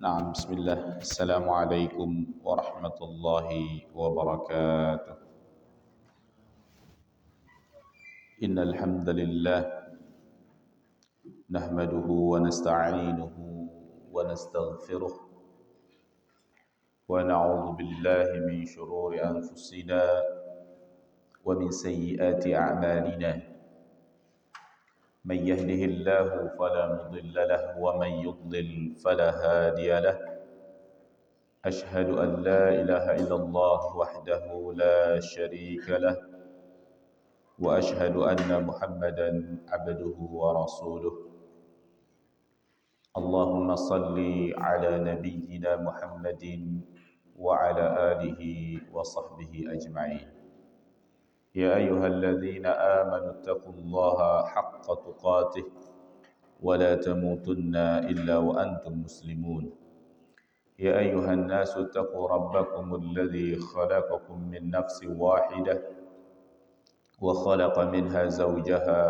نعم بسم الله السلام عليكم ورحمة الله وبركاته إن الحمد لله نحمده ونستعينه ونستغفره ونعوذ بالله من شرور أنفسنا ومن سيئات أعمالنا من يهده الله فلا مضل له ومن يضلل فلا هادي له أشهد أن لا إله إلا الله وحده لا شريك له وأشهد أن محمدا عبده ورسوله اللهم صل على نبينا محمد وعلى آله وصحبه أجمعين يا أيها الذين آمنوا اتقوا الله حق تقاته ولا تموتن إلا وأنتم مسلمون يا أيها الناس اتقوا ربكم الذي خلقكم من نفس واحدة وخلق منها زوجها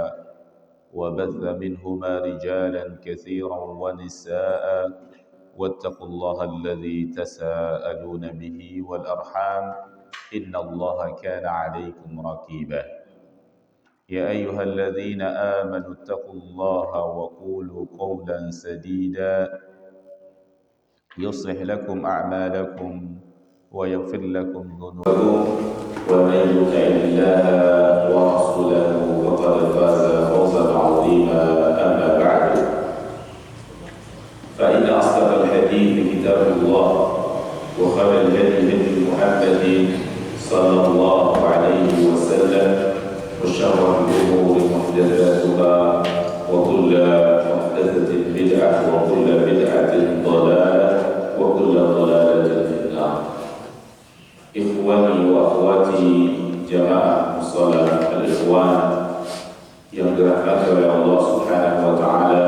وبث منهما رجالا كثيرا ونساء واتقوا الله الذي تساءلون به والأرحام إن الله كان عليكم رقيبا يا أيها الذين آمنوا اتقوا الله وقولوا قولا سديدا يصلح لكم أعمالكم ويغفر لكم ذنوبكم ومن يطع الله ورسوله فقد فاز فوزا عظيما أما بعد فإن أصدق الحديث كتاب الله وخير الهدي هدي محمد صلى الله عليه وسلم وشر الأمور محدثاتها وكل محدثة بدعة وكل بدعة ضلالة وكل ضلالة في النار إخواني وأخواتي جماعة الصلاة الإخوان yang dirahmati oleh Allah Subhanahu wa taala,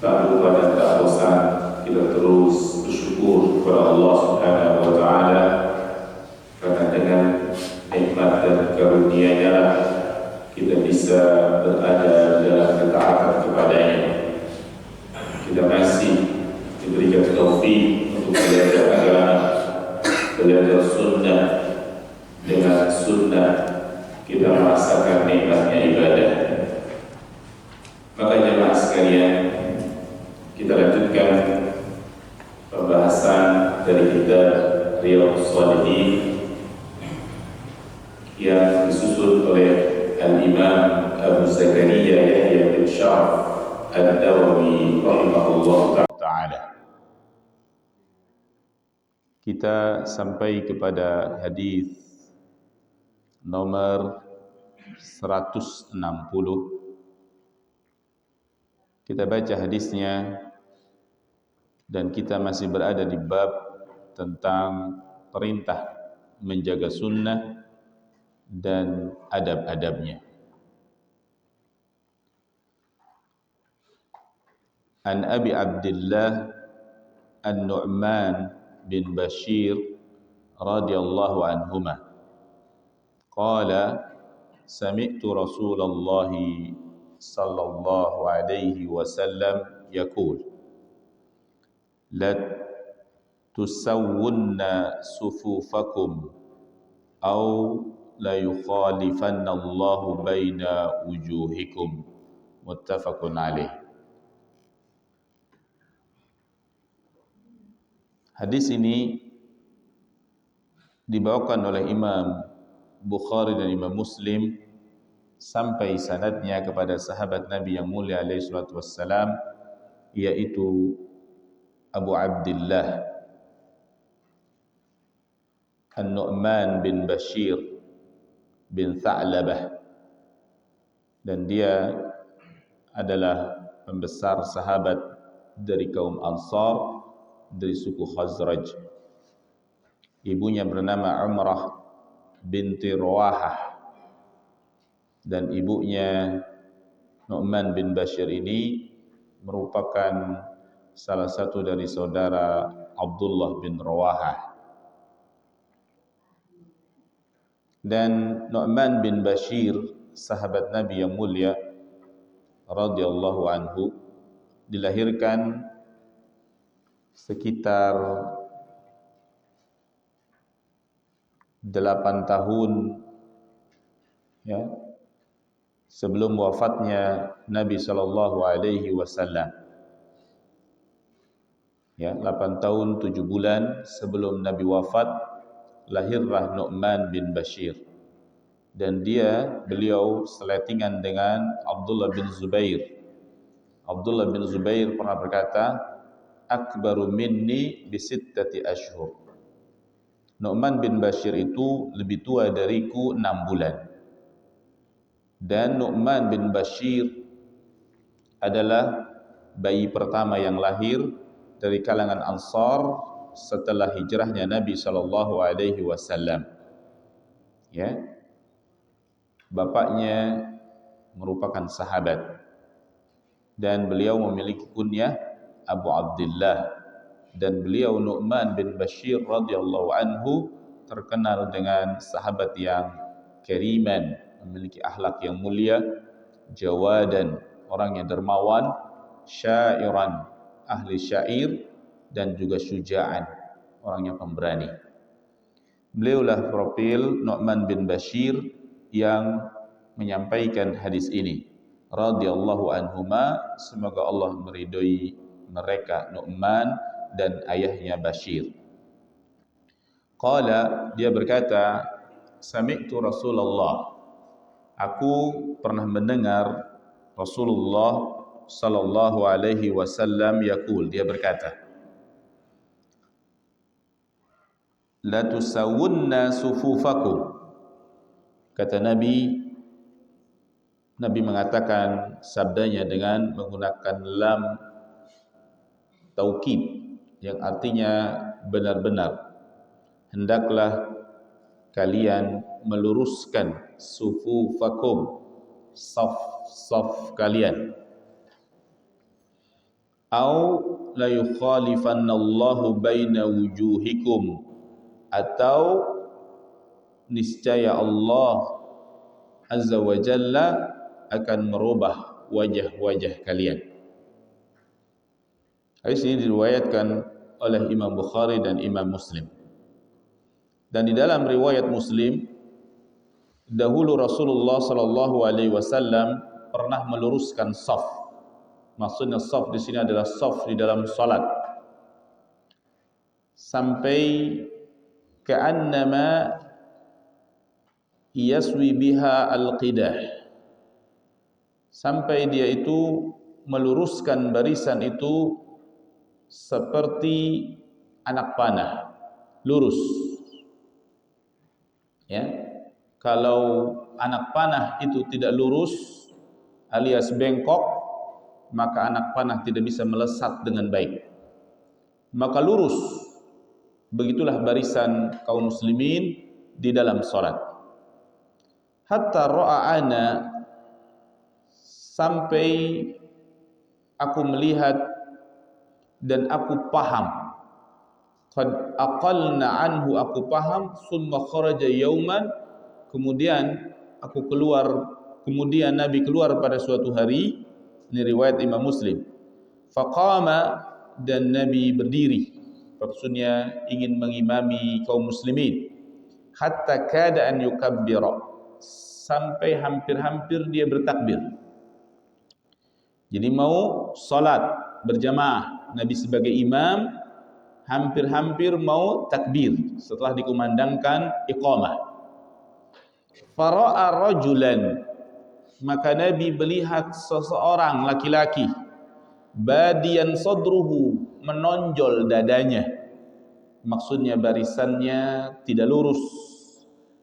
tak lupa dan tak bosan kita terus bersyukur kepada Allah Subhanahu wa taala karena dengan nikmat dan karunia-Nya lah kita bisa berada dalam ketaatan kepada-Nya. Kita masih diberikan taufik untuk belajar agama, belajar sunnah. Dengan sunnah kita merasakan nikmatnya ibadah. Maka jemaah sekalian, kita lanjutkan pembahasan dari kitab Riyadhus Shalihin yang disusun oleh Al-Imam Abu Zakaria Yahya bin Sharaf An-Nawawi rahimahullah ta'ala. Kita sampai kepada hadis nomor 160. Kita baca hadisnya dan kita masih berada di bab tentang perintah menjaga sunnah dan adab-adabnya. An Abi Abdullah An-Nu'man bin Bashir radhiyallahu anhuma qala sami'tu Rasulullah sallallahu alaihi wasallam yaqul la tusawwunna sufufakum aw la yukhalifanna Allahu baina wujuhikum muttafaqun alaih. Hadis ini dibawakan oleh Imam Bukhari dan Imam Muslim sampai sanadnya kepada sahabat Nabi yang mulia alaihi salatu wassalam, yaitu Abu Abdullah An-Nu'man bin Bashir bin Tha'labah, dan dia adalah pembesar sahabat dari kaum Ansar dari suku Khazraj. Ibunya bernama Umrah binti Rawahah, dan ibunya Nu'man bin Bashir ini merupakan salah satu dari saudara Abdullah bin Rawahah. Dan Nu'man bin Bashir, sahabat Nabi yang mulia radhiyallahu anhu, dilahirkan sekitar 8 tahun ya sebelum wafatnya Nabi sallallahu alaihi wasallam. Ya, 8 tahun 7 bulan sebelum Nabi wafat, lahirlah Nu'man bin Bashir. Dan beliau seletingan dengan Abdullah bin Zubair. Abdullah bin Zubair pernah berkata, akbaru minni bisittati ashhur. Nu'man bin Bashir itu lebih tua dariku 6 bulan. Dan Nu'man bin Bashir adalah bayi pertama yang lahir dari kalangan Ansar setelah hijrahnya Nabi sallallahu alaihi wasallam. Ya. Bapaknya merupakan sahabat dan beliau memiliki kunyah Abu Abdullah, dan beliau Nu'man bin Bashir radhiyallahu anhu terkenal dengan sahabat yang keriman, memiliki akhlak yang mulia, jawadan, orang yang dermawan, syairan, ahli syair, dan juga syuja'an, orang yang pemberani. Beliaulah profil Nu'man bin Bashir yang menyampaikan hadis ini. Radhiyallahu anhuma, semoga Allah meridhoi mereka, Nu'man dan ayahnya Bashir. Qala, dia berkata, sami'tu Rasulullah, aku pernah mendengar Rasulullah sallallahu alaihi wasallam yaqul, dia berkata, la tusawwunna sufufakum. Kata Nabi mengatakan sabdanya dengan menggunakan lam taukid yang artinya benar-benar. Hendaklah kalian meluruskan sufufakum, saf-saf kalian. Au la yukhalifannallahu baina wujuhikum, atau niscaya Allah azza wa jalla akan merubah wajah-wajah kalian. Hadis ini diriwayatkan oleh Imam Bukhari dan Imam Muslim. Dan di dalam riwayat Muslim, dahulu Rasulullah sallallahu alaihi wasallam pernah meluruskan saf. Maksudnya saf di sini adalah saf di dalam salat. Sampai ka'annama yaswi biha al-qidah. Sampai dia itu meluruskan barisan itu seperti anak panah, lurus. Ya. Kalau anak panah itu tidak lurus alias bengkok, maka anak panah tidak bisa melesat dengan baik. Maka lurus. Begitulah barisan kaum muslimin di dalam salat. Hatta ra'ana, sampai aku melihat dan aku paham. Qad aqalna anhu, aku paham. Summa kharaja yauman, kemudian aku keluar, kemudian Nabi keluar pada suatu hari. Ini riwayat Imam Muslim. Faqama, dan Nabi berdiri, maksudnya ingin mengimami kaum muslimin. Hatta kada an yukabbira, sampai hampir-hampir dia bertakbir. Jadi mau salat berjamaah, Nabi sebagai imam hampir-hampir mau takbir setelah dikumandangkan iqamah. Fara'a rajulan, maka Nabi melihat seseorang laki-laki, badiyan sadruhu, menonjol dadanya. Maksudnya barisannya tidak lurus.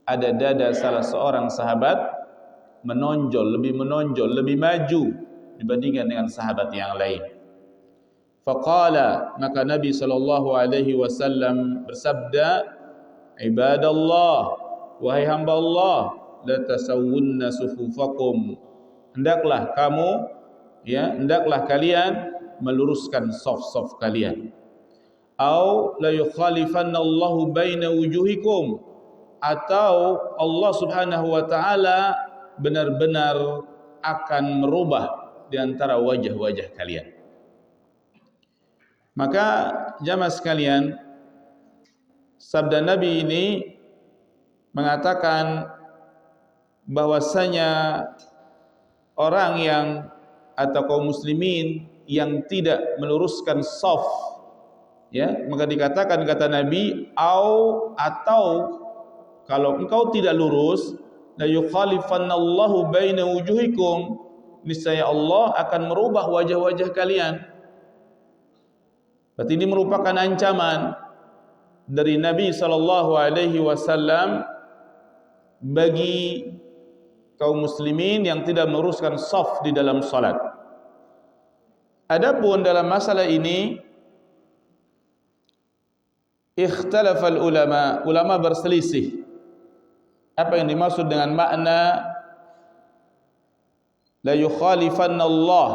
Ada dada salah seorang sahabat menonjol, lebih maju dibandingkan dengan sahabat yang lain. Faqala, maka Nabi sallallahu alaihi wasallam bersabda, ibadallah, wahai hamba Allah, la tasawwunna sufufakum, hendaklah kamu, ya, hendaklah kalian meluruskan saf-saf kalian. Au la yukhalifannallahu baina wujuhikum, atau Allah Subhanahu wa taala benar-benar akan merubah di antara wajah-wajah kalian. Maka jamaah sekalian, sabda Nabi ini mengatakan bahwasanya orang yang atau kaum muslimin yang tidak meluruskan shaf, ya, maka dikatakan kata Nabi, atau kalau engkau tidak lurus, la yukhalifannallahu baina wujuhikum, niscaya Allah akan merubah wajah-wajah kalian. Berarti ini merupakan ancaman dari Nabi sallallahu alaihi wasallam bagi kaum muslimin yang tidak meluruskan shaf di dalam salat. Adapun dalam masalah ini ikhtalafal ulama berselisih apa yang dimaksud dengan makna la yukhalifanna Allah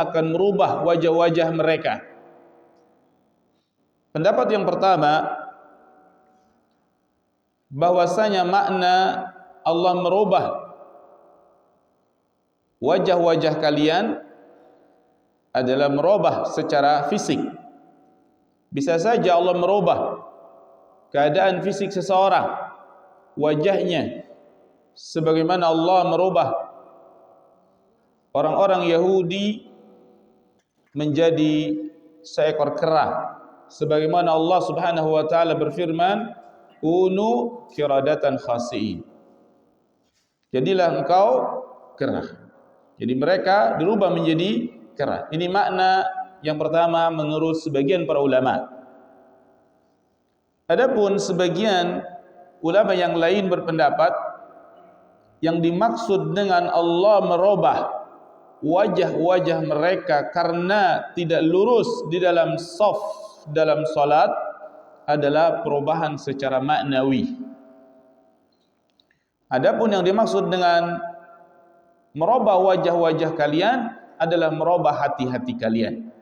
akan merubah wajah-wajah mereka. Pendapat yang pertama, bahwasanya makna Allah merubah wajah-wajah kalian adalah merubah secara fisik. Bisa saja Allah merubah keadaan fisik seseorang, wajahnya, sebagaimana Allah merubah orang-orang Yahudi menjadi seekor kera, sebagaimana Allah Subhanahu wa taala berfirman, "Kunu qiradatan khasi'in." Jadilah engkau kera. Jadi mereka dirubah menjadi kera. Ini makna yang pertama menurut sebagian para ulama. Adapun sebagian ulama yang lain berpendapat yang dimaksud dengan Allah merubah wajah-wajah mereka karena tidak lurus di dalam shaf dalam salat adalah perubahan secara maknawi. Adapun yang dimaksud dengan merubah wajah-wajah kalian adalah merubah hati-hati kalian.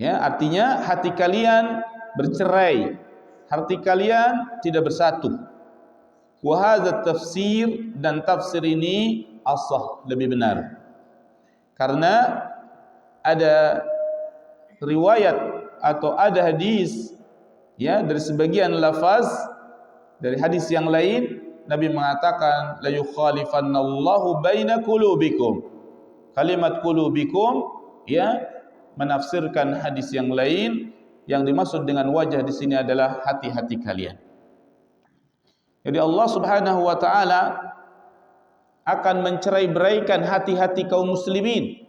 Ya, artinya hati kalian bercerai, hati kalian tidak bersatu. Wa hadza tafsir, dan tafsir ini ashah, lebih benar. Karena ada riwayat atau ada hadis, ya, dari sebagian lafaz dari hadis yang lain, Nabi mengatakan la yukhalifannallahu baina qulubikum. Kalimat qulubikum, ya, menafsirkan hadis yang lain, yang dimaksud dengan wajah di sini adalah hati-hati kalian. Jadi Allah Subhanahu wa taala akan mencerai-beraikan hati-hati kaum muslimin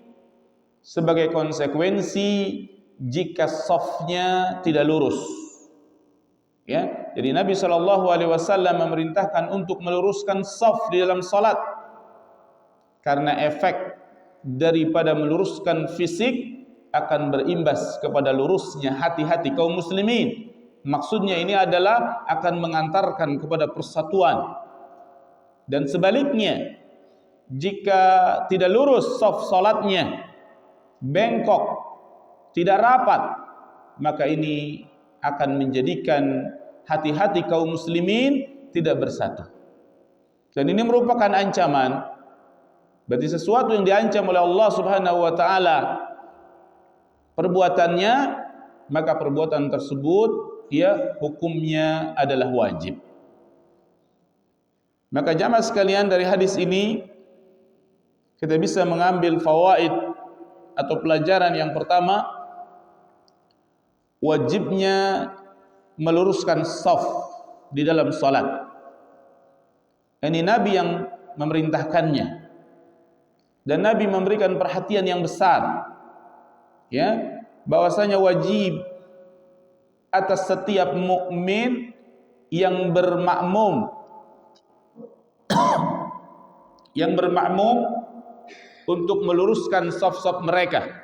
sebagai konsekuensi jika shafnya tidak lurus. Ya, jadi Nabi sallallahu alaihi wasallam memerintahkan untuk meluruskan shaf di dalam salat karena efek daripada meluruskan fisik akan berimbas kepada lurusnya hati-hati kaum muslimin. Maksudnya ini adalah akan mengantarkan kepada persatuan. Dan sebaliknya, jika tidak lurus shaf salatnya, bengkok, tidak rapat, maka ini akan menjadikan hati-hati kaum muslimin tidak bersatu. Dan ini merupakan ancaman. Berarti sesuatu yang diancam oleh Allah Subhanahu wa taala perbuatannya, maka perbuatan tersebut, ya, hukumnya adalah wajib. Maka jamaah sekalian, dari hadis ini kita bisa mengambil fawaid atau pelajaran yang pertama, wajibnya meluruskan shaf di dalam salat. Ini Nabi yang memerintahkannya, dan Nabi memberikan perhatian yang besar, ya, bahwasanya wajib atas setiap mukmin yang bermakmum untuk meluruskan shaf-shaf mereka.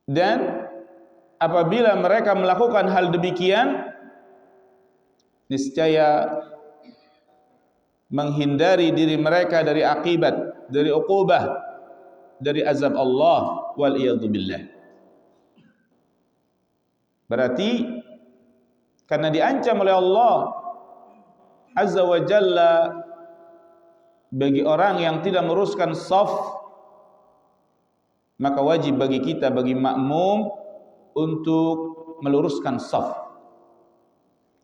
Dan apabila mereka melakukan hal demikian, niscaya menghindari diri mereka dari akibat, dari uqubah, dari azab Allah, wal iyadzu billah. Berarti karena diancam oleh Allah Azza wa Jalla bagi orang yang tidak meluruskan shaf, maka wajib bagi kita, bagi makmum, untuk meluruskan shaf.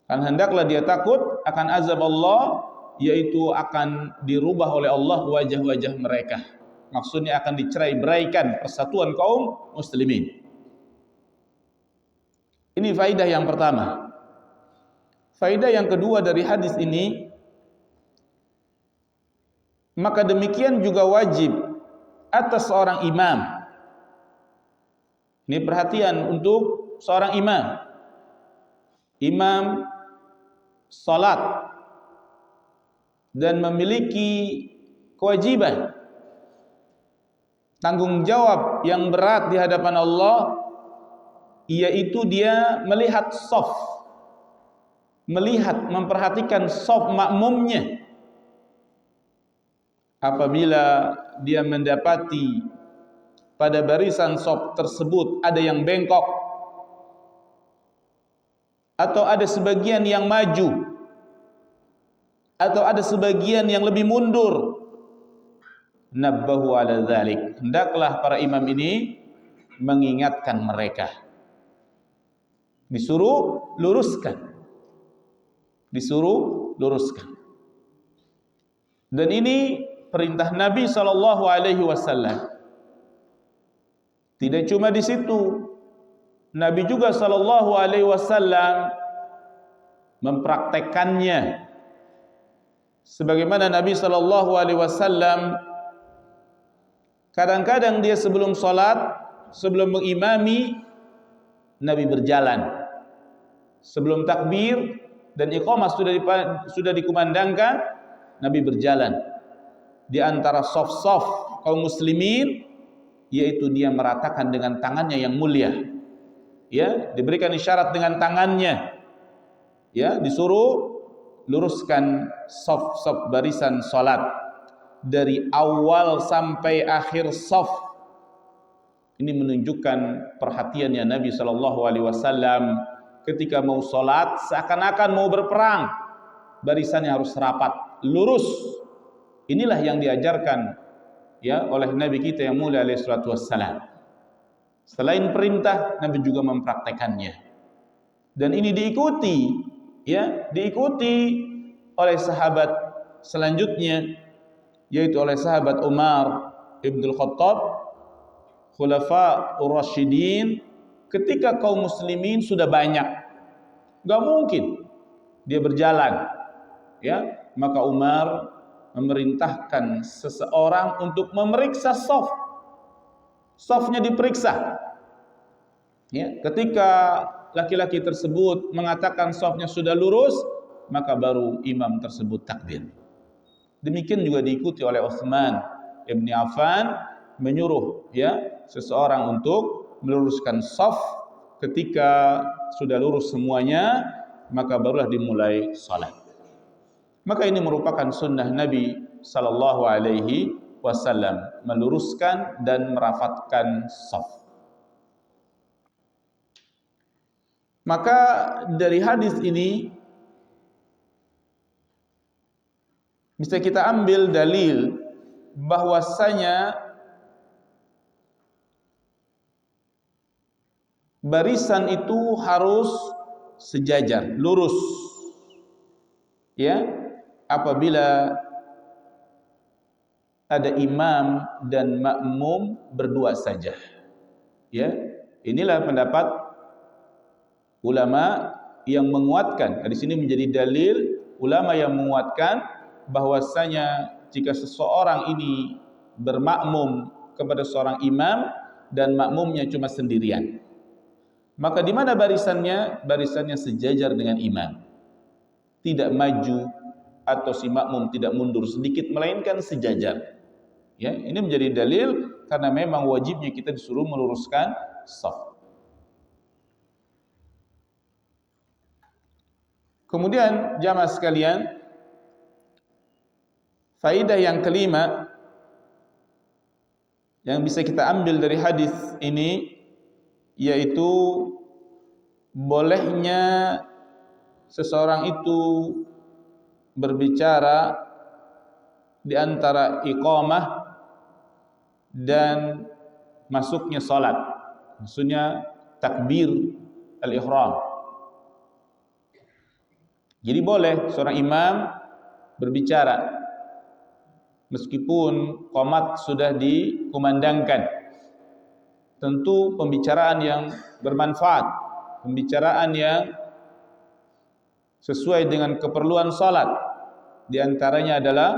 Dan hendaklah dia takut akan azab Allah, yaitu akan dirubah oleh Allah wajah-wajah mereka. Maksudnya akan dicerai-beraikan persatuan kaum muslimin. Ini faidah yang pertama. Faidah yang kedua dari hadis ini, maka demikian juga wajib atas seorang imam. Ini perhatian untuk seorang imam. Imam salat dan memiliki kewajiban, tanggung jawab yang berat di hadapan Allah, yaitu dia melihat shaf, melihat, memperhatikan shaf makmumnya. Apabila dia mendapati pada barisan shaf tersebut ada yang bengkok, atau ada sebagian yang maju, atau ada sebagian yang lebih mundur, nabbahu ala dzalik, hendaklah para imam ini mengingatkan mereka, disuruh luruskan, disuruh luruskan. Dan ini perintah Nabi sallallahu alaihi wasallam. Tidak cuma di situ, Nabi juga sallallahu alaihi wasallam mempraktekannya. Sebagaimana Nabi sallallahu alaihi wasallam kadang-kadang dia sebelum salat, sebelum mengimami, Nabi berjalan. Sebelum takbir dan iqamah sudah dikumandangkan, Nabi berjalan di antara saf-saf kaum muslimin, yaitu dia meratakan dengan tangannya yang mulia. Ya, diberikan isyarat dengan tangannya. Ya, disuruh luruskan saf-saf barisan salat dari awal sampai akhir saf. Ini menunjukkan perhatiannya Nabi sallallahu alaihi wasallam ketika mau salat, seakan-akan mau berperang. Barisannya harus rapat, lurus. Inilah yang diajarkan ya oleh Nabi kita yang mulia alaihi salatu wassalam. Selain perintah, Nabi juga mempraktekannya. Dan ini diikuti, ya, diikuti oleh sahabat selanjutnya, yaitu oleh sahabat Umar ibn Khattab, Khulafaur Rasyidin. Ketika kaum muslimin sudah banyak, gak mungkin dia berjalan, ya, maka Umar memerintahkan seseorang untuk memeriksa saf. Safnya diperiksa. Ya, ketika laki-laki tersebut mengatakan safnya sudah lurus, maka baru imam tersebut takbir. Demikian juga diikuti oleh Utsman ibn Affan, menyuruh ya seseorang untuk meluruskan saf. Ketika sudah lurus semuanya, maka barulah dimulai salat. Maka ini merupakan sunnah Nabi sallallahu alaihi wasallam, meluruskan dan merafatkan saf. Maka dari hadis ini bisa kita ambil dalil bahwasanya barisan itu harus sejajar, lurus. Ya, apabila ada imam dan makmum berdua saja. Ya, inilah pendapat ulama yang menguatkan. Di sini menjadi dalil ulama yang menguatkan bahwasanya jika seseorang ini bermakmum kepada seorang imam dan makmumnya cuma sendirian, maka di mana barisannya? Barisannya sejajar dengan imam, tidak maju atau si makmum tidak mundur sedikit, melainkan sejajar. Ya, ini menjadi dalil karena memang wajibnya kita disuruh meluruskan shaf. Kemudian jamaah sekalian, faidah yang kelima yang bisa kita ambil dari hadis ini, yaitu bolehnya seseorang itu berbicara di antara iqamah dan masuknya salat. Maksudnya takbir al-ihram. Jadi boleh seorang imam berbicara meskipun qomat sudah dikumandangkan. Tentu pembicaraan yang bermanfaat, pembicaraan yang sesuai dengan keperluan salat. Di antaranya adalah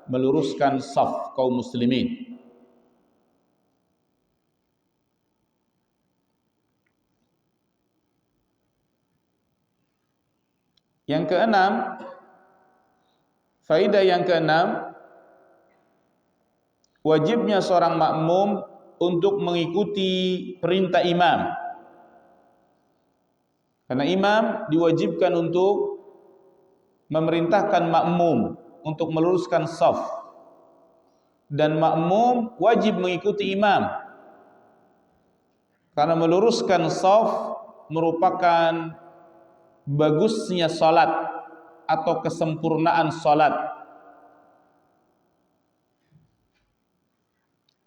meluruskan saf kaum muslimin. Yang keenam, faedah yang keenam, wajibnya seorang makmum untuk mengikuti perintah imam. Karena imam diwajibkan untuk memerintahkan makmum untuk meluruskan saf. Dan makmum wajib mengikuti imam. Karena meluruskan saf merupakan bagusnya salat atau kesempurnaan salat.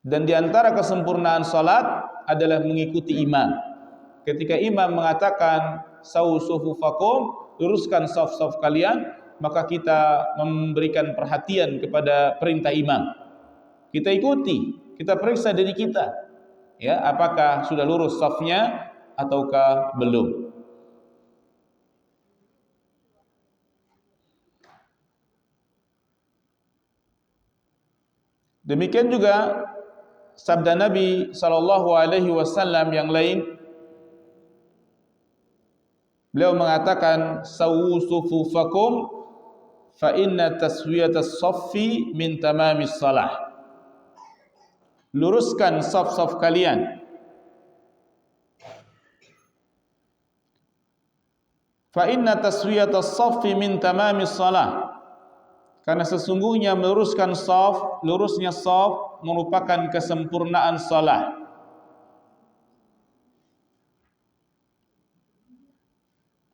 Dan di antara kesempurnaan salat adalah mengikuti imam. Ketika imam mengatakan sawu sufufakum, luruskan saf-saf kalian, maka kita memberikan perhatian kepada perintah imam. Kita ikuti, kita periksa diri kita, ya, apakah sudah lurus safnya ataukah belum. Demikian juga sabda Nabi sallallahu alaihi wasallam yang lain. Beliau mengatakan sawu sufufakum fa inna taswiyatas saffi min tamamis salah. Luruskan saf-saf kalian. Fa inna taswiyatas saffi min tamamis salah. Karena sesungguhnya meluruskan saf, lurusnya saf merupakan kesempurnaan salat.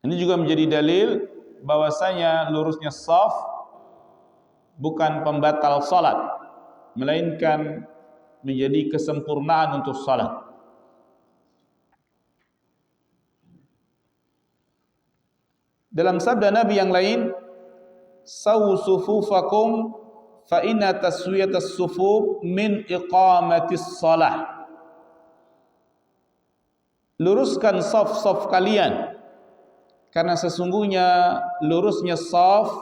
Ini juga menjadi dalil bahwasanya lurusnya saf bukan pembatal salat, melainkan menjadi kesempurnaan untuk salat. Dalam sabda Nabi yang lain, sawu sufufakum fa inna taswiyatas sufuf min iqamatis salah. Luruskan saf-saf kalian, karena sesungguhnya lurusnya saf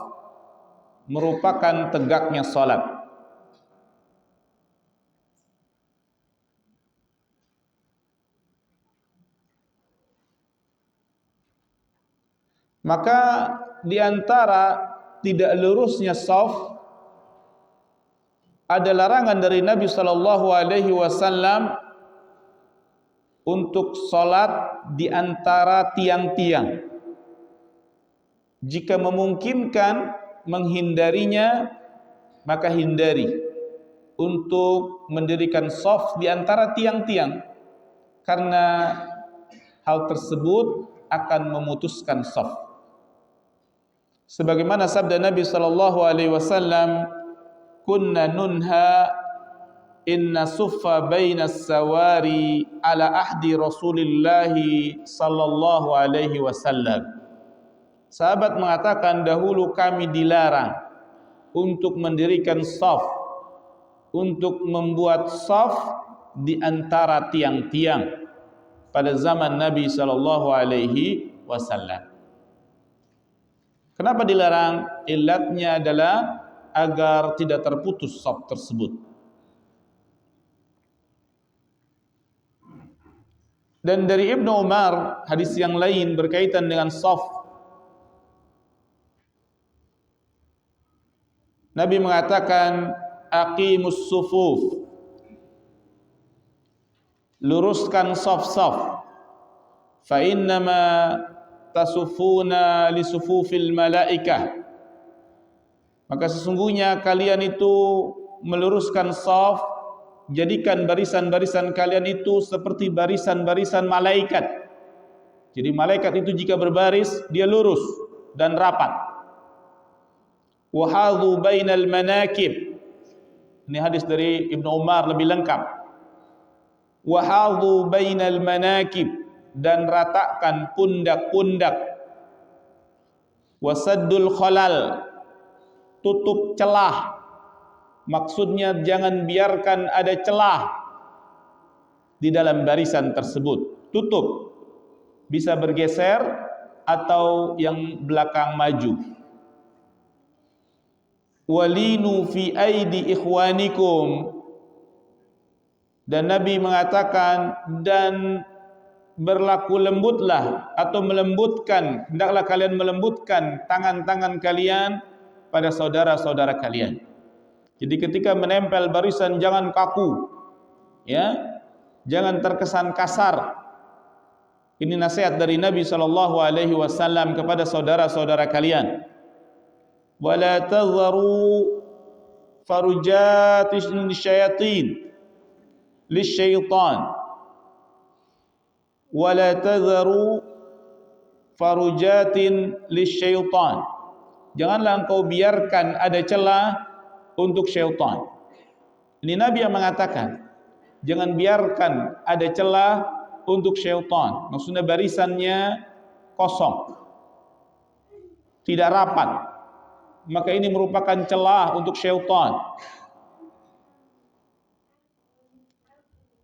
merupakan tegaknya salat. Maka di antara tidak lurusnya saf ada larangan dari Nabi sallallahu alaihi wasallam untuk salat di antara tiang-tiang. Jika memungkinkan menghindarinya, maka hindari untuk mendirikan saf di antara tiang-tiang, karena hal tersebut akan memutuskan saf. Sebagaimana sabda Nabi sallallahu alaihi wasallam, kunna nunha inna suffa bainas sawari ala ahdi Rasulillah sallallahu alaihi wasallam. Sahabat mengatakan, dahulu kami dilarang untuk mendirikan saf, untuk membuat saf di antara tiang-tiang pada zaman Nabi sallallahu alaihi wasallam. Kenapa dilarang? Illatnya adalah agar tidak terputus saf tersebut. Dan dari Ibnu Umar, hadis yang lain berkaitan dengan saf, Nabi mengatakan, aqimus sufuf, luruskan saf-saf, fa innama tasufuna li sufufil malaikah, maka sesungguhnya kalian itu meluruskan saf, jadikan barisan-barisan kalian itu seperti barisan-barisan malaikat. Jadi malaikat itu jika berbaris dia lurus dan rapat. Wa hadhu bainal manakib, ini hadis dari Ibnu Umar lebih lengkap. wahadhu bainal manakib, dan ratakan pundak-pundak, wasaddul khalal, tutup celah. Maksudnya jangan biarkan ada celah di dalam barisan tersebut, tutup, bisa bergeser atau yang belakang maju. Walinu fi aidi ikhwanikum, dan Nabi mengatakan, dan berlaku lembutlah atau melembutkan, hendaklah kalian melembutkan tangan-tangan kalian pada saudara-saudara kalian. Jadi ketika menempel barisan jangan kaku, ya, jangan terkesan kasar. Ini nasihat dari Nabi SAW kepada saudara-saudara kalian. Wala tadharu farujatis syayatin lisyaitan, wala tadharu farujatin lisyaitan, janganlah engkau biarkan ada celah untuk syaitan. Ini Nabi yang mengatakan, jangan biarkan ada celah untuk syaitan. Maksudnya barisannya kosong, tidak rapat, maka ini merupakan celah untuk syaitan.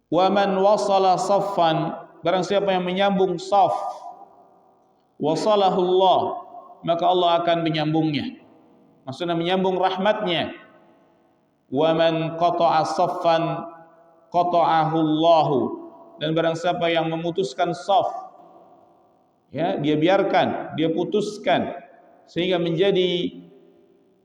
Wa man wasala saffan, barang siapa yang menyambung saf, wasalahu Allah, maka Allah akan menyambungnya. Maksudnya menyambung rahmatnya. Wa man qata'a saffan qata'ahu Allah, dan barang siapa yang memutuskan saf, ya, dia biarkan, dia putuskan sehingga menjadi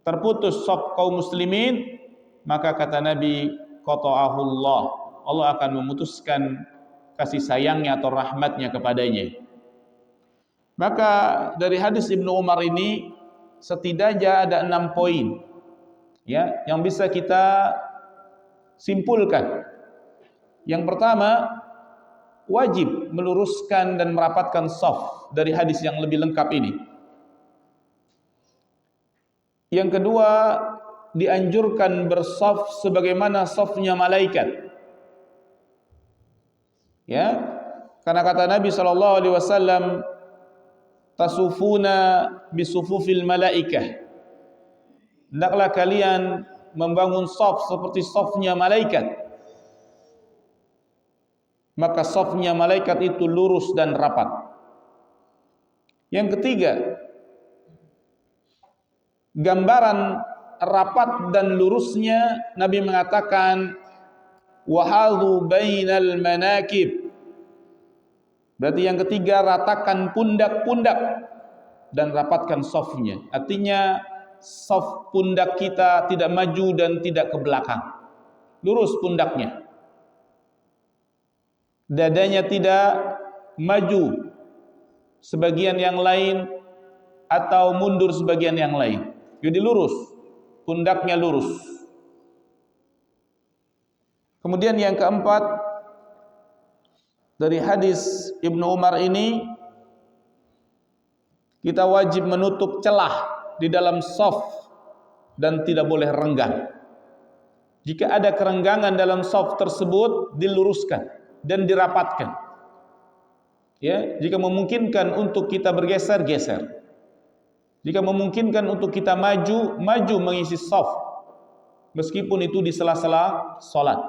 terputus saf kaum muslimin, maka kata Nabi, qata'ahu Allah, Allah akan memutuskan kasih sayangnya atau rahmatnya kepadanya. Maka dari hadis Ibnu Umar ini setidaknya ada 6 poin, ya, yang bisa kita simpulkan. Yang pertama, wajib meluruskan dan merapatkan shaf dari hadis yang lebih lengkap ini. Yang kedua, dianjurkan bersaf sebagaimana safnya malaikat. Ya, karena kata Nabi SAW, tasufuna bisufufil malaikah, hendaklah kalian membangun shaf seperti shafnya malaikat. Maka shafnya malaikat itu lurus dan rapat. Yang ketiga, gambaran rapat dan lurusnya Nabi mengatakan, wahadhu bainal manakib. Berarti yang ketiga, ratakan pundak-pundak dan rapatkan shafnya. Artinya shaf pundak kita tidak maju dan tidak ke belakang, lurus pundaknya. Dadanya tidak maju sebagian yang lain atau mundur sebagian yang lain. Jadi lurus, pundaknya lurus. Kemudian yang keempat, dari hadis Ibnu Umar ini, kita wajib menutup celah di dalam shaf dan tidak boleh renggang. Jika ada kerenggangan dalam shaf tersebut, diluruskan dan dirapatkan. Ya, jika memungkinkan untuk kita bergeser, geser. Jika memungkinkan untuk kita maju, maju mengisi shaf, meskipun itu di sela-sela salat.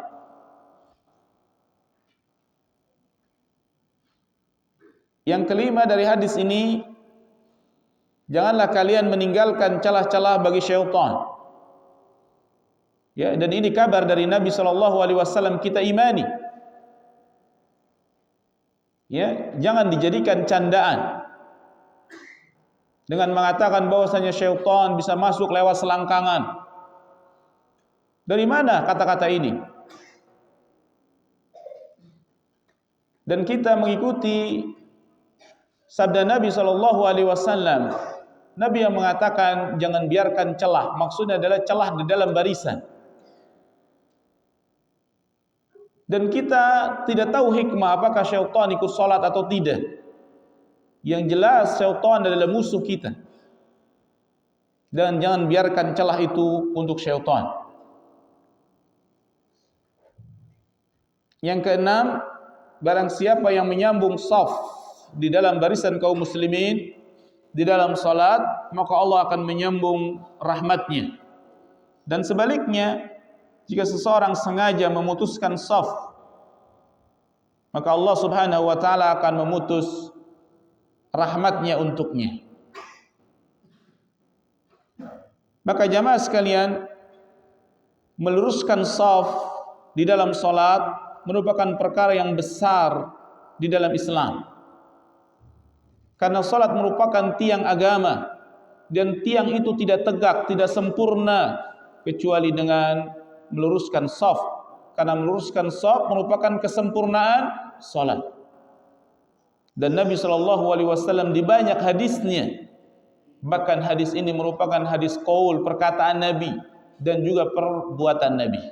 Yang kelima dari hadis ini, janganlah kalian meninggalkan celah-celah bagi syaitan. Ya, dan ini kabar dari Nabi SAW, kita imani. Ya, jangan dijadikan candaan dengan mengatakan bahwasanya syaitan bisa masuk lewat selangkangan. Dari mana kata-kata ini? Dan kita mengikuti sabda Nabi SAW. Nabi yang mengatakan jangan biarkan celah, maksudnya adalah celah di dalam barisan. Dan kita tidak tahu hikmah apakah syaitan ikut salat atau tidak. Yang jelas syaitan adalah musuh kita, dan jangan biarkan celah itu untuk syaitan. Yang keenam, barang siapa yang menyambung shaf di dalam barisan kaum muslimin di dalam salat, maka Allah akan menyambung rahmatnya. Dan sebaliknya, jika seseorang sengaja memutuskan shaf, maka Allah Subhanahu wa taala akan memutus rahmatnya untuknya. Maka jamaah sekalian, meluruskan shaf di dalam salat merupakan perkara yang besar di dalam Islam. Karena salat merupakan tiang agama, dan tiang itu tidak tegak, tidak sempurna kecuali dengan meluruskan shaf. Karena meluruskan shaf merupakan kesempurnaan salat. Dan Nabi SAW di banyak hadisnya, bahkan hadis ini merupakan hadis qaul, perkataan Nabi, dan juga perbuatan Nabi.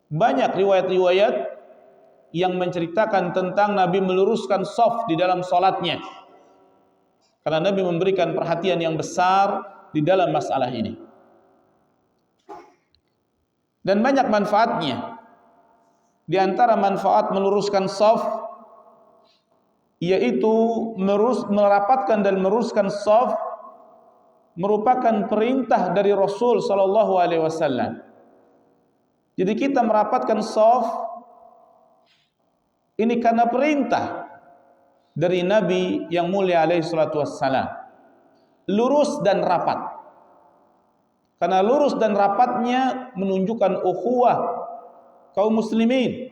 Banyak riwayat-riwayat yang menceritakan tentang Nabi meluruskan shaf di dalam salatnya. Karena Nabi memberikan perhatian yang besar di dalam masalah ini. Dan banyak manfaatnya. Di antara manfaat meluruskan shaf yaitu merapatkan dan meluruskan shaf merupakan perintah dari Rasul sallallahu alaihi wasallam. Jadi kita merapatkan shaf ini karena perintah dari Nabi yang mulia alaihi salatu wassalam. Lurus dan rapat. Karena lurus dan rapatnya menunjukkan ukhuwah kaum muslimin,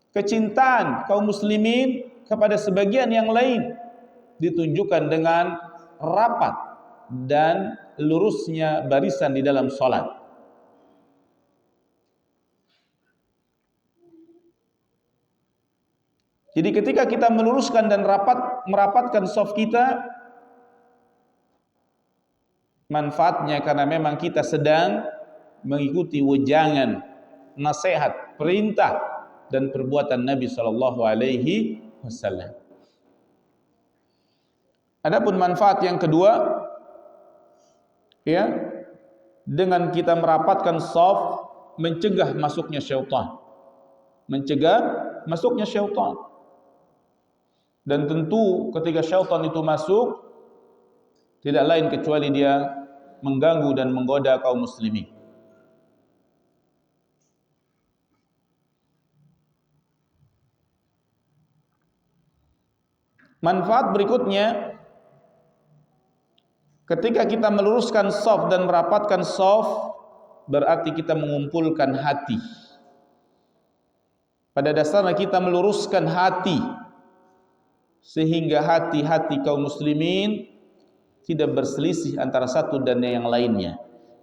kecintaan kaum muslimin kepada sebagian yang lain ditunjukkan dengan rapat dan lurusnya barisan di dalam salat. Jadi ketika kita meluruskan dan merapatkan shaf kita, manfaatnya karena memang kita sedang mengikuti wejangan, nasihat, perintah dan perbuatan Nabi sallallahu alaihi wasallam. Adapun manfaat yang kedua, ya, dengan kita merapatkan shaf mencegah masuknya syaitan. Mencegah masuknya syaitan. Dan tentu ketika syaitan itu masuk, tidak lain kecuali dia mengganggu dan menggoda kaum muslimin. Manfaat berikutnya, ketika kita meluruskan shaf dan merapatkan shaf, berarti kita mengumpulkan hati. Pada dasarnya kita meluruskan hati, sehingga hati-hati kaum muslimin tidak berselisih antara satu dan yang lainnya.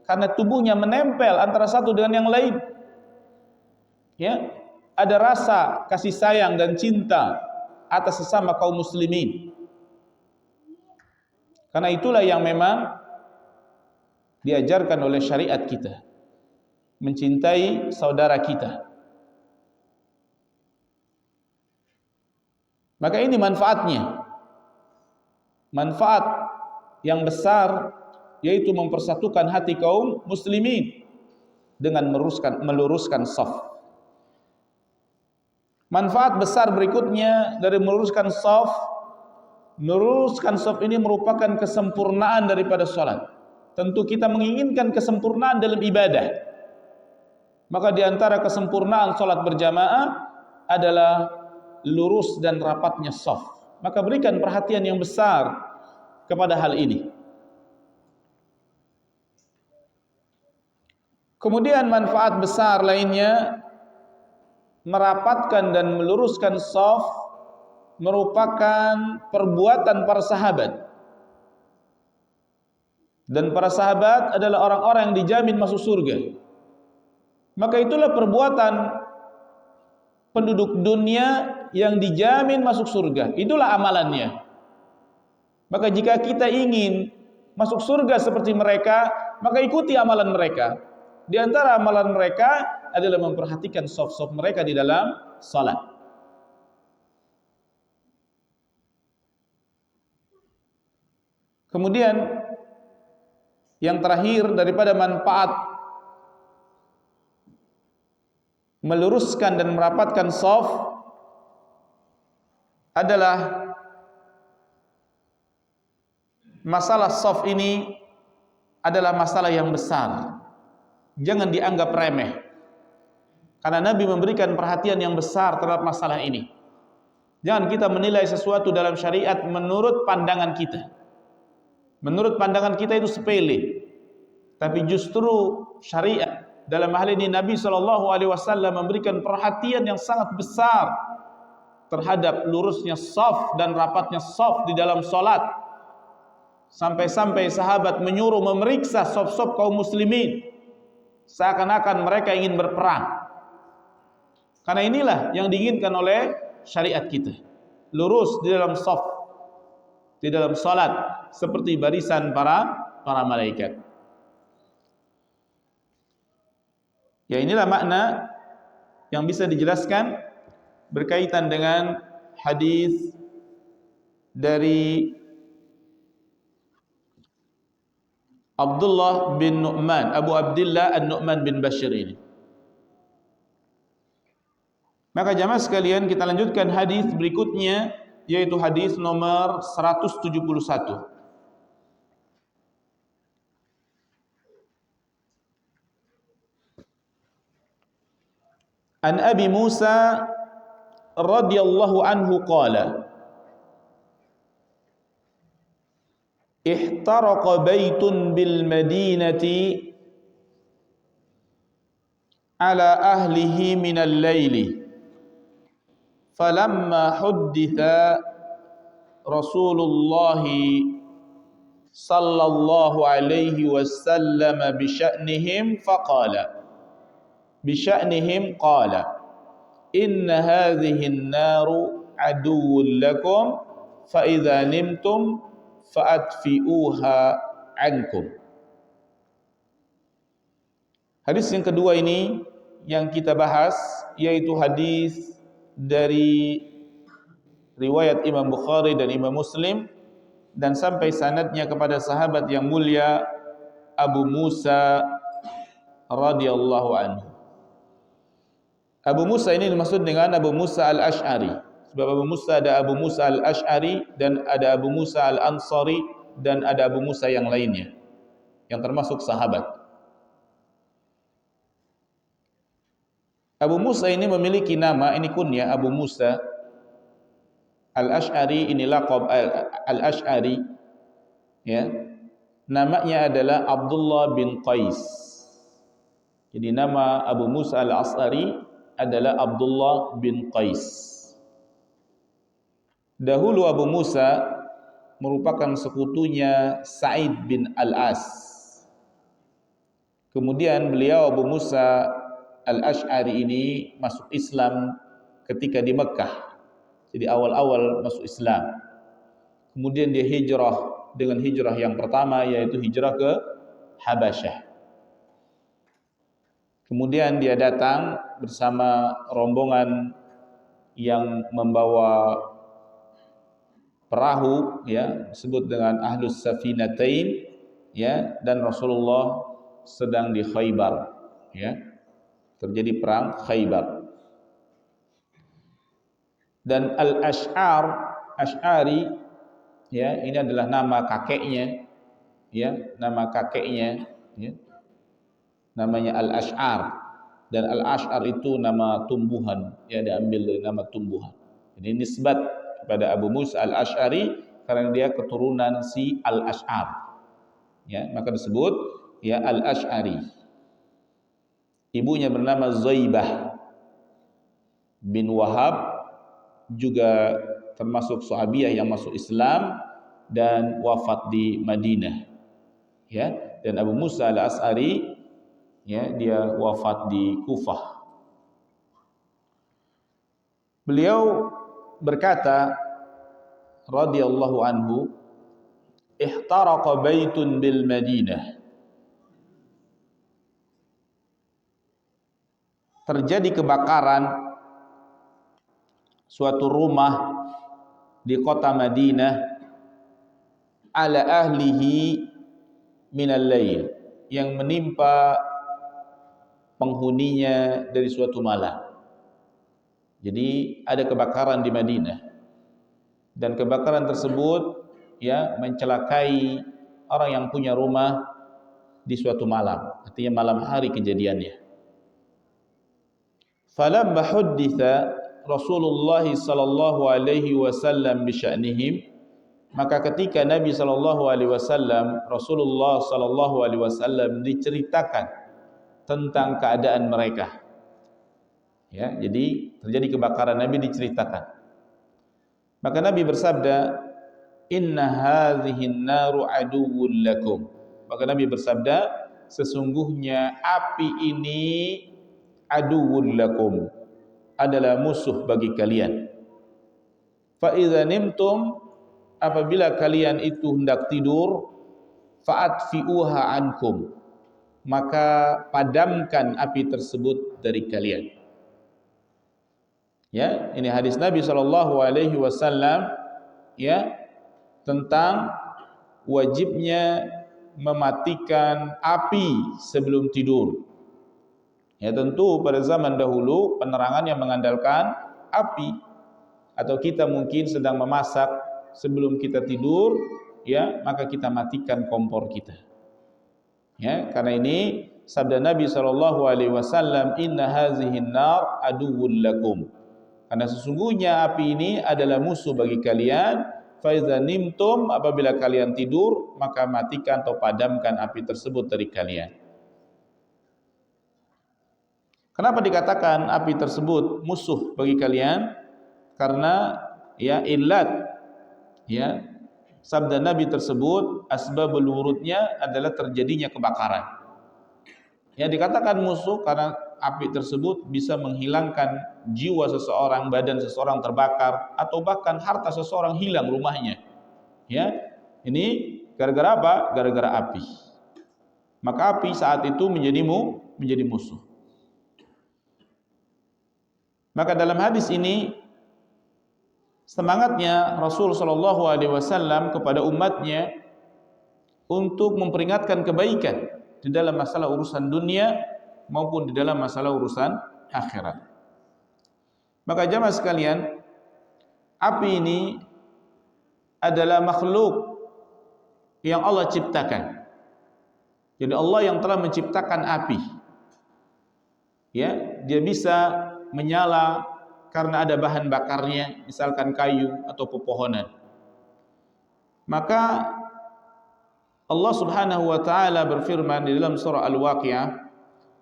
Karena tubuhnya menempel antara satu dengan yang lain. Ya, ada rasa kasih sayang dan cinta atas sesama kaum muslimin. Karena itulah yang memang diajarkan oleh syariat kita, mencintai saudara kita. Maka ini manfaatnya. Manfaat yang besar yaitu mempersatukan hati kaum muslimin dengan meluruskan shaf. Manfaat besar berikutnya dari meluruskan shaf ini merupakan kesempurnaan daripada salat. Tentu kita menginginkan kesempurnaan dalam ibadah. Maka di antara kesempurnaan salat berjamaah adalah lurus dan rapatnya shaf. Maka berikan perhatian yang besar kepada hal ini. Kemudian manfaat besar lainnya, merapatkan dan meluruskan shaf merupakan perbuatan para sahabat. Dan para sahabat adalah orang-orang yang dijamin masuk surga. Maka itulah perbuatan penduduk dunia yang dijamin masuk surga. Itulah amalannya. Maka jika kita ingin masuk surga seperti mereka, maka ikuti amalan mereka. Di antara amalan mereka adalah memperhatikan shaf-shaf mereka di dalam salat. Kemudian yang terakhir daripada meluruskan dan merapatkan shaf adalah masalah shaf ini adalah masalah yang besar. Jangan dianggap remeh. Karena Nabi memberikan perhatian yang besar terhadap masalah ini. Jangan kita menilai sesuatu dalam syariat menurut pandangan kita. Menurut pandangan kita itu sepele. Tapi justru syariat dalam hal ini Nabi SAW memberikan perhatian yang sangat besar terhadap lurusnya shaf dan rapatnya shaf di dalam solat. Sampai-sampai sahabat menyuruh memeriksa shaf-shaf kaum muslimin, seakan-akan mereka ingin berperang. Karena inilah yang diinginkan oleh syariat kita, lurus di dalam shaf, di dalam salat seperti barisan para malaikat. Ya, inilah makna yang bisa dijelaskan berkaitan dengan hadis dari Abdullah bin Nu'man, Abu Abdillah An-Nu'man bin Bashir ini. Maka jamaah sekalian, kita lanjutkan hadis berikutnya, yaitu hadis nomor 171. An Abi Musa radhiyallahu anhu qala ihtaraqa baitun bil madinati ala ahlihi minal laili falamma hudditha Rasulullah sallallahu alaihi wasallam bisya'nihim qala inna hadhihi an-naru aduwwun lakum fa idza nimtum fa'atfi'uha ankum. Hadis yang kedua ini yang kita bahas yaitu hadis dari riwayat Imam Bukhari dan Imam Muslim dan sampai sanadnya kepada sahabat yang mulia Abu Musa radhiyallahu anhu. Abu Musa ini dimaksud dengan Abu Musa al-Ash'ari. Sebab Abu Musa ada Abu Musa al-Ash'ari dan ada Abu Musa al-Ansari dan ada Abu Musa yang lainnya yang termasuk sahabat. Abu Musa ini memiliki nama, ini kunyah Abu Musa al-Ash'ari, ini laqab al-Ash'ari, ya. Namanya adalah Abdullah bin Qais. Jadi nama Abu Musa al-Ash'ari adalah Abdullah bin Qais. Dahulu Abu Musa merupakan sekutunya Sa'id bin Al-As. Kemudian beliau Abu Musa Al-Ash'ari ini masuk Islam ketika di Mekah. Jadi awal-awal masuk Islam. Kemudian dia hijrah dengan hijrah yang pertama, yaitu hijrah ke Habasyah. Kemudian dia datang bersama rombongan yang membawa perahu, ya, disebut dengan Ahlus Safinatain, ya, dan Rasulullah sedang di Khaybar, ya. Terjadi perang Khaybar. Dan Ash'ari, ya, ini adalah nama kakeknya, ya, nama kakeknya, ya. Namanya Al-Ash'ar, dan Al-Ash'ar itu nama tumbuhan, ya, diambil dari nama tumbuhan. Ini nisbat kepada Abu Musa Al-Ash'ari karena dia keturunan si Al-Ash'ar, ya, maka disebut, ya, Al-Ash'ari. Ibunya bernama Zaibah bin Wahab, juga termasuk sahabiah yang masuk Islam dan wafat di Madinah, ya. Dan Abu Musa Al-Ash'ari, ya, dia wafat di Kufah. Beliau berkata radhiyallahu anhu, ihtaraqa baitun bil Madinah. Terjadi kebakaran suatu rumah di kota Madinah ala ahlihi minal lail, yang menimpa penghuninya dari suatu malam. Jadi ada kebakaran di Madinah, dan kebakaran tersebut ya mencelakai orang yang punya rumah di suatu malam, artinya malam hari kejadiannya. Falamma hudditha Rasulullah sallallahu alaihi wasallam bi sya'nihim, maka ketika Nabi sallallahu alaihi wasallam, Rasulullah sallallahu alaihi wasallam diceritakan tentang keadaan mereka. Ya, jadi terjadi kebakaran, Nabi diceritakan. Maka Nabi bersabda, "Inna hadhihin naru aduwwul lakum." Maka Nabi bersabda, sesungguhnya api ini aduwwul lakum, adalah musuh bagi kalian. Fa idza nimtum, apabila kalian itu hendak tidur, fa'atfi'uha ankum, maka padamkan api tersebut dari kalian. Ya, ini hadis Nabi sallallahu alaihi wasallam ya tentang wajibnya mematikan api sebelum tidur. Ya, tentu pada zaman dahulu penerangan yang mengandalkan api, atau kita mungkin sedang memasak sebelum kita tidur, ya, maka kita matikan kompor kita. Ya, karena ini sabda Nabi sallallahu alaihi wasallam, "Inna hazihin nar aduwwul lakum." Karena sesungguhnya api ini adalah musuh bagi kalian. Fa idza nimtum, apabila kalian tidur, maka matikan atau padamkan api tersebut dari kalian. Kenapa dikatakan api tersebut musuh bagi kalian? Karena ya illat ya sabda Nabi tersebut, asbabul wurudnya adalah terjadinya kebakaran. Ya, dikatakan musuh karena api tersebut bisa menghilangkan jiwa seseorang, badan seseorang terbakar, atau bahkan harta seseorang hilang, rumahnya. Ya, ini gara-gara apa? Gara-gara api. Maka api saat itu menjadi musuh. Maka dalam hadis ini semangatnya Rasul sallallahu alaihi wasallam kepada umatnya untuk memperingatkan kebaikan di dalam masalah urusan dunia maupun di dalam masalah urusan akhirat. Maka jamaah sekalian, api ini adalah makhluk yang Allah ciptakan. Jadi Allah yang telah menciptakan api. Ya, dia bisa menyala karena ada bahan bakarnya, misalkan kayu atau pepohonan. Maka Allah Subhanahu wa taala berfirman di dalam surah Al-Waqiah,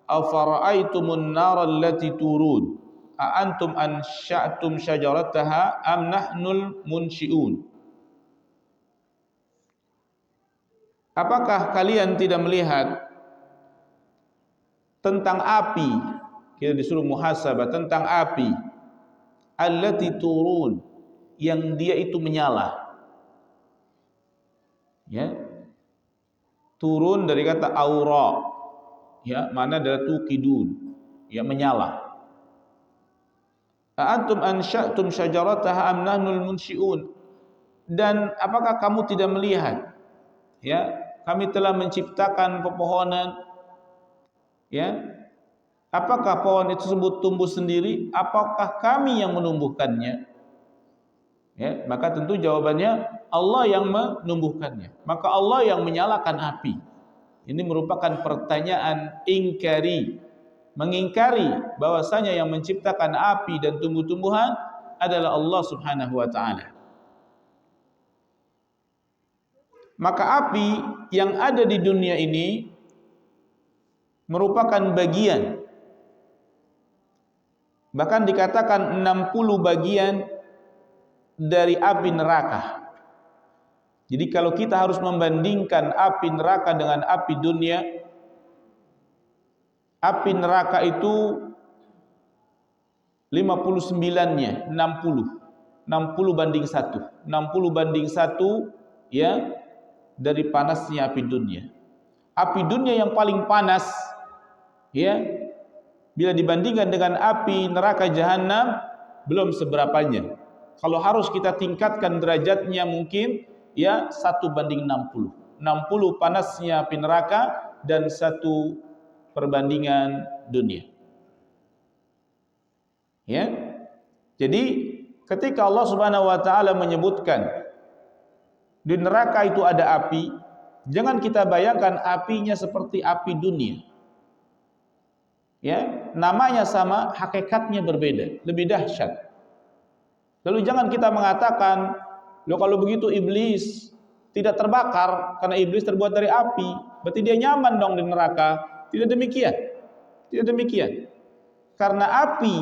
"Afara'aitumun nara allati turun, a antum ansha'tum syajarataha am nahnul munsyi'un." Apakah kalian tidak melihat tentang api? Kita disuruh muhasabah tentang api allati turun, yang dia itu menyala. Ya, turun dari kata aura, ya, mana adalah tuqidun, ya, menyala. Antum ansha'tum syajarataha am nahnul munsyi'un, dan apakah kamu tidak melihat, ya, kami telah menciptakan pepohonan, ya, apakah pohon itu tersebut tumbuh sendiri, apakah kami yang menumbuhkannya? Ya, maka tentu jawabannya Allah yang menumbuhkannya. Maka Allah yang menyalakan api. Ini merupakan pertanyaan ingkari, mengingkari bahwasanya yang menciptakan api dan tumbuh-tumbuhan adalah Allah Subhanahu wa taala. Maka api yang ada di dunia ini merupakan bagian, bahkan dikatakan 60 bagian dari api neraka. Jadi kalau kita harus membandingkan api neraka dengan api dunia, api neraka itu 59-nya 60 banding 1, 60 banding 1, ya, dari panasnya api dunia. Api dunia yang paling panas, ya, bila dibandingkan dengan api neraka jahanam, belum seberapanya. Kalau harus kita tingkatkan derajatnya mungkin, ya, 1 banding 60. 60 panasnya api neraka dan 1 perbandingan dunia. Ya. Jadi ketika Allah Subhanahu wa taala menyebutkan di neraka itu ada api, jangan kita bayangkan apinya seperti api dunia. Ya, namanya sama, hakikatnya berbeda, lebih dahsyat. Lalu jangan kita mengatakan, loh kalau begitu iblis tidak terbakar karena iblis terbuat dari api, berarti dia nyaman dong di neraka. Tidak demikian. Tidak demikian. Karena api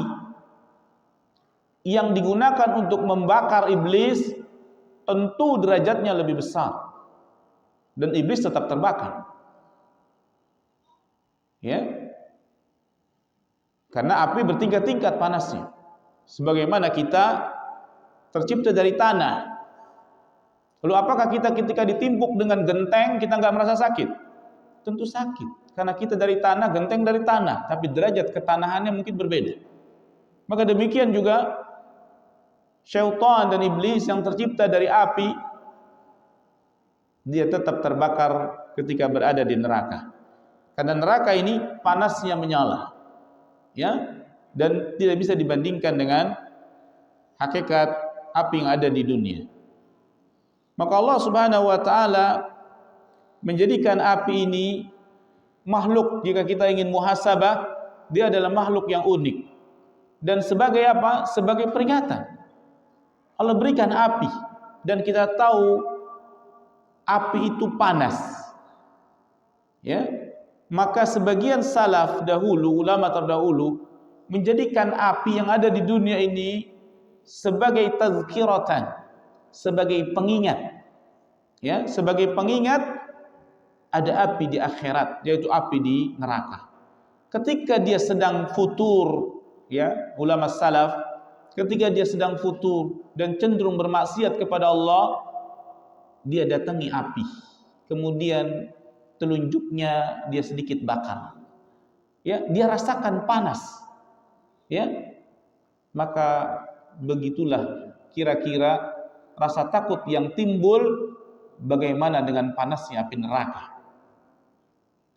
yang digunakan untuk membakar iblis tentu derajatnya lebih besar. Dan iblis tetap terbakar. Ya. Karena api bertingkat-tingkat panasnya. Sebagaimana kita tercipta dari tanah. Lalu apakah kita ketika ditimpuk dengan genteng kita nggak merasa sakit? Tentu sakit. Karena kita dari tanah, genteng dari tanah. Tapi derajat ketanahannya mungkin berbeda. Maka demikian juga syaitan dan iblis yang tercipta dari api, dia tetap terbakar ketika berada di neraka. Karena neraka ini panasnya menyala. Ya, dan tidak bisa dibandingkan dengan hakikat api yang ada di dunia. Maka Allah Subhanahu wa taala menjadikan api ini makhluk, jika kita ingin muhasabah, dia adalah makhluk yang unik. Dan sebagai apa? Sebagai peringatan. Allah berikan api dan kita tahu api itu panas. Ya. Maka sebagian salaf dahulu, ulama terdahulu menjadikan api yang ada di dunia ini sebagai tazkiratan, sebagai pengingat. Ya, sebagai pengingat ada api di akhirat, yaitu api di neraka. Ketika dia sedang futur, ya, ulama salaf, ketika dia sedang futur dan cenderung bermaksiat kepada Allah, dia datangi api. Kemudian telunjuknya dia sedikit bakar. Ya, dia rasakan panas. Ya. Maka begitulah kira-kira rasa takut yang timbul bagaimana dengan panasnya api neraka.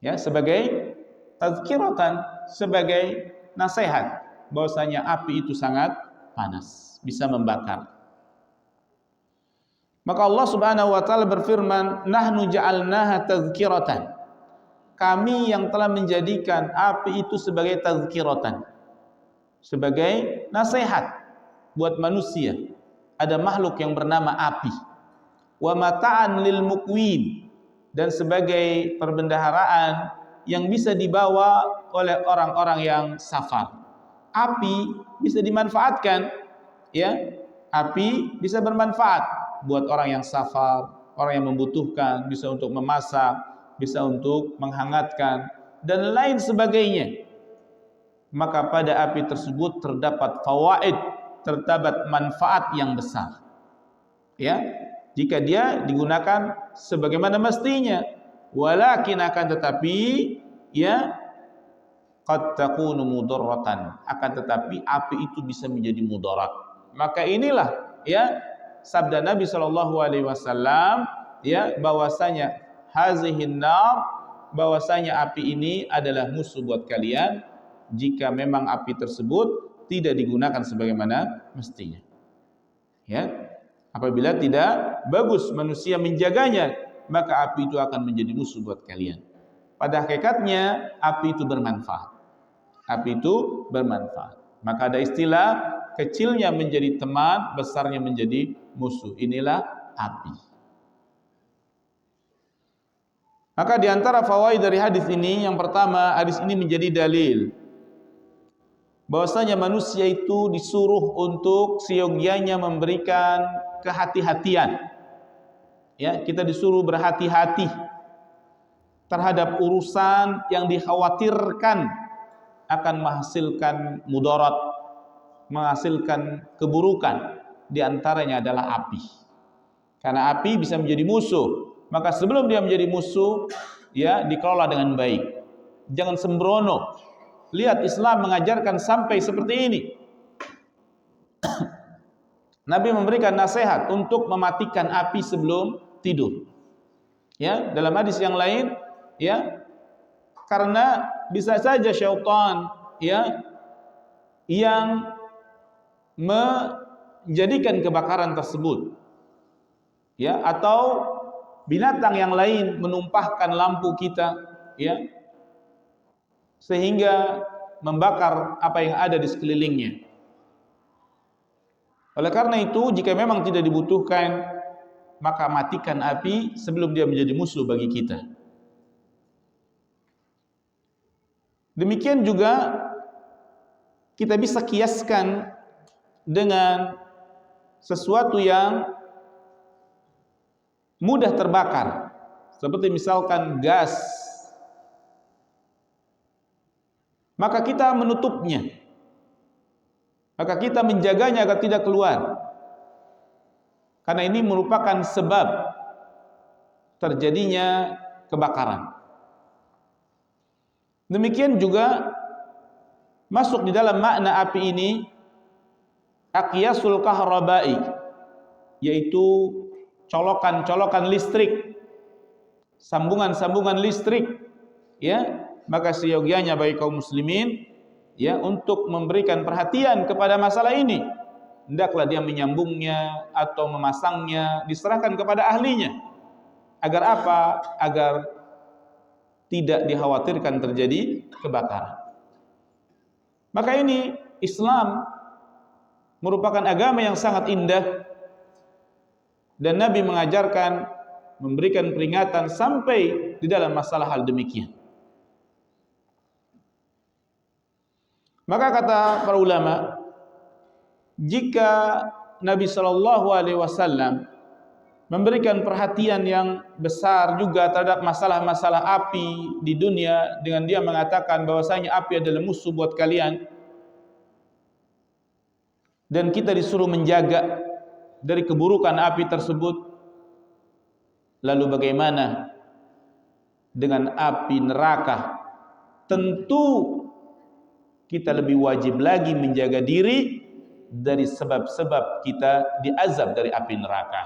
Ya, sebagai tazkiratan, sebagai nasihat bahwasanya api itu sangat panas, bisa membakar. Maka Allah Subhanahu wa taala berfirman, "Nahnu ja'alnaha tazkiratan." Kami yang telah menjadikan api itu sebagai tazkiratan, sebagai nasihat buat manusia. Ada makhluk yang bernama api. Wa mata'an lil muqwin, dan sebagai perbendaharaan yang bisa dibawa oleh orang-orang yang safar. Api bisa dimanfaatkan, ya. Api bisa bermanfaat buat orang yang safar, orang yang membutuhkan, bisa untuk memasak, bisa untuk menghangatkan dan lain sebagainya. Maka pada api tersebut terdapat fawaid, terdapat manfaat yang besar. Ya, jika dia digunakan sebagaimana mestinya. Walakin akan tetapi, ya, qad takunu mudarratan, akan tetapi api itu bisa menjadi mudarat. Maka inilah, ya, sabda Nabi sallallahu alaihi wasallam, ya, bahwasanya hazihin nar, bahwasanya api ini adalah musuh buat kalian jika memang api tersebut tidak digunakan sebagaimana mestinya. Ya. Apabila tidak bagus manusia menjaganya, maka api itu akan menjadi musuh buat kalian. Pada hakikatnya api itu bermanfaat. Api itu bermanfaat. Maka ada istilah kecilnya menjadi teman, besarnya menjadi musuh. Inilah api. Maka di antara fawaid dari hadis ini, yang pertama, hadis ini menjadi dalil bahwasanya manusia itu disuruh untuk seyogyanya memberikan kehati-hatian. Ya, kita disuruh berhati-hati terhadap urusan yang dikhawatirkan akan menghasilkan mudarat, menghasilkan keburukan. Di antaranya adalah api. Karena api bisa menjadi musuh. Maka sebelum dia menjadi musuh, ya, dikelola dengan baik. Jangan sembrono. Lihat Islam mengajarkan sampai seperti ini. Nabi memberikan nasihat untuk mematikan api sebelum tidur. Ya, dalam hadis yang lain, ya, Karena bisa saja syaitan ya yang menjadikan kebakaran tersebut, ya, atau binatang yang lain menumpahkan lampu kita, ya, sehingga membakar apa yang ada di sekelilingnya. Oleh karena itu, jika memang tidak dibutuhkan, maka matikan api sebelum dia menjadi musuh bagi kita. Demikian juga kita bisa kiaskan dengan sesuatu yang mudah terbakar, seperti misalkan gas. Maka kita menutupnya, maka kita menjaganya agar tidak keluar, karena ini merupakan sebab terjadinya kebakaran. Demikian juga masuk di dalam makna api ini aqyasul kahrabai, yaitu colokan-colokan listrik, sambungan-sambungan listrik, ya. Maka seyogianya bagi kaum muslimin, ya, untuk memberikan perhatian kepada masalah ini, hendaklah dia menyambungnya atau memasangnya, diserahkan kepada ahlinya. Agar apa? Agar tidak dikhawatirkan terjadi kebakaran. Maka ini Islam merupakan agama yang sangat indah, dan Nabi mengajarkan, memberikan peringatan sampai di dalam masalah hal demikian. Maka kata para ulama, jika Nabi SAW memberikan perhatian yang besar juga terhadap masalah-masalah api di dunia, dengan dia mengatakan bahwasanya api adalah musuh buat kalian, dan kita disuruh menjaga dari keburukan api tersebut, lalu bagaimana dengan api neraka? Tentu kita lebih wajib lagi menjaga diri dari sebab-sebab kita diazab dari api neraka.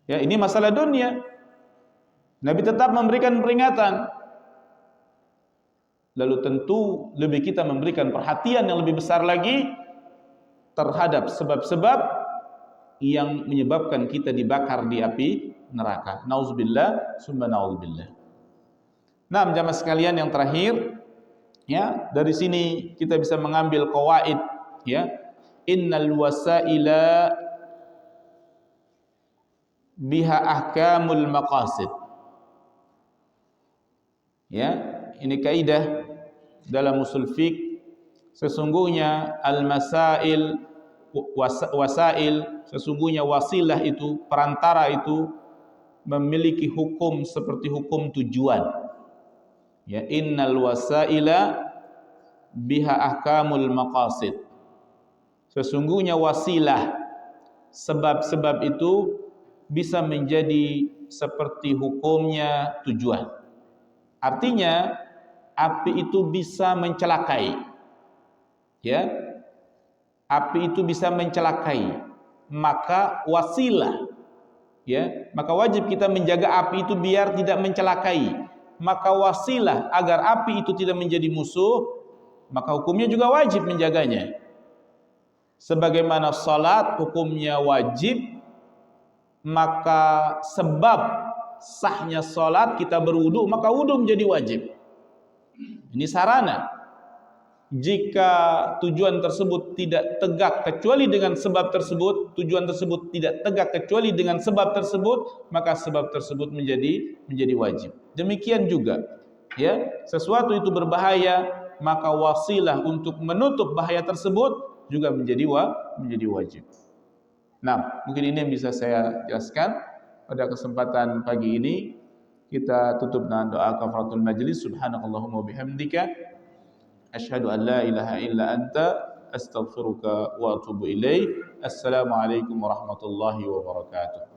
Ya, ini masalah dunia. Nabi tetap memberikan peringatan. Lalu tentu lebih kita memberikan perhatian yang lebih besar lagi terhadap sebab-sebab yang menyebabkan kita dibakar di api neraka. Nauzubillah, summa nauzubillah. Nah, jamaah sekalian yang terakhir, ya, dari sini kita bisa mengambil qawaid, ya. Innal wasaila biha ahkamul maqasid. Ya, ini kaidah dalam usul fiqh. Sesungguhnya al-masail, wasail, sesungguhnya wasilah itu, perantara itu memiliki hukum seperti hukum tujuan. Ya, innal wasaila biha ahkamul maqasid. Sesungguhnya wasilah, sebab-sebab itu bisa menjadi seperti hukumnya tujuan. Artinya api itu bisa mencelakai, ya, api itu bisa mencelakai, maka wasilah, ya, maka wajib kita menjaga api itu biar tidak mencelakai. Maka wasilah agar api itu tidak menjadi musuh, maka hukumnya juga wajib menjaganya. Sebagaimana salat hukumnya wajib, maka sebab sahnya salat kita berwudu, maka wudu menjadi wajib. Ini sarana. Jika tujuan tersebut tidak tegak kecuali dengan sebab tersebut, tujuan tersebut tidak tegak kecuali dengan sebab tersebut, maka sebab tersebut menjadi wajib. Demikian juga, ya, sesuatu itu berbahaya, maka wasilah untuk menutup bahaya tersebut juga menjadi wajib. Nah, mungkin ini yang bisa saya jelaskan pada kesempatan pagi ini. Kita tutup dengan doa kafaratul majlis. Subhanakallahumma bihamdika asyhadu an la ilaha illa anta astaghfiruka wa atubu ilaik. Assalamualaikum warahmatullahi wabarakatuh.